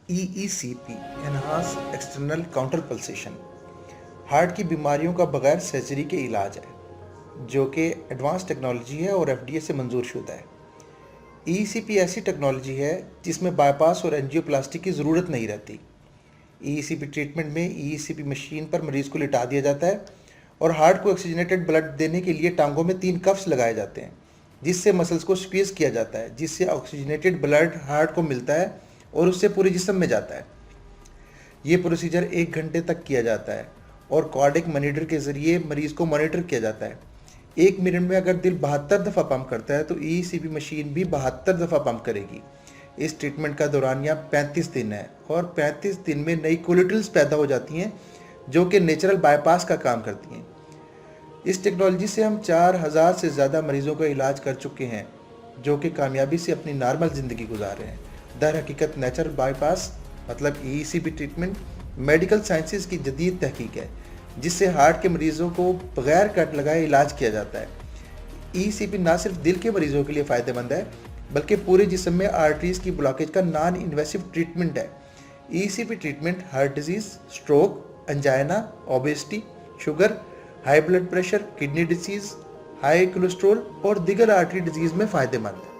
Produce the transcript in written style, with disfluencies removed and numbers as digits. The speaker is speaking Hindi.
EECP enhance external counter pulsation heart की बीमारियों का बगैर सर्जरी के इलाज है, जो कि एडवांस टेक्नोलॉजी है और FDA से मंजूर शुदा है। EECP ऐसी टेक्नोलॉजी है जिसमें बाईपास और एंजियोप्लास्टी की ज़रूरत नहीं रहती। EECP ट्रीटमेंट में EECP मशीन पर मरीज़ को लिटा दिया जाता है और हार्ट को ऑक्सीजनेटेड ब्लड देने के लिए टांगों में 3 कफ्स लगाए जाते हैं, जिससे मसल्स को स्क्वीज़ किया जाता है, जिससे ऑक्सीजनेटेड ब्लड हार्ट को मिलता है और उससे पूरे जिस्म में जाता है। ये प्रोसीजर 1 घंटे तक किया जाता है और कार्डिक मॉनिटर के ज़रिए मरीज़ को मॉनिटर किया जाता है। 1 मिनट में अगर दिल 72 दफ़ा पंप करता है तो EECP मशीन भी 72 दफ़ा पंप करेगी। इस ट्रीटमेंट का दौरानिया 35 दिन है और 35 दिन में नई कोलेट्रल्स पैदा हो जाती हैं, जो कि नेचुरल बाईपास का काम करती हैं। इस टेक्नोलॉजी से हम 4000 से ज़्यादा मरीज़ों का इलाज कर चुके हैं, जो कि कामयाबी से अपनी नॉर्मल ज़िंदगी गुजार रहे हैं। दर हकीकत नेचुरल बाईपास मतलब EECP ट्रीटमेंट मेडिकल साइंसेज की जदीद तहकीक है, जिससे हार्ट के मरीज़ों को बगैर कट लगाए इलाज किया जाता है। EECP ना सिर्फ दिल के मरीज़ों के लिए फ़ायदेमंद है, बल्कि पूरे जिस्म में आर्टरीज़ की ब्लॉकेज का नॉन इन्वेसिव ट्रीटमेंट है। EECP treatment heart disease, stroke, angina, obesity, sugar, high blood pressure, kidney disease, high cholesterol और दीगर आर्टरी डिजीज़ में फ़ायदेमंद है।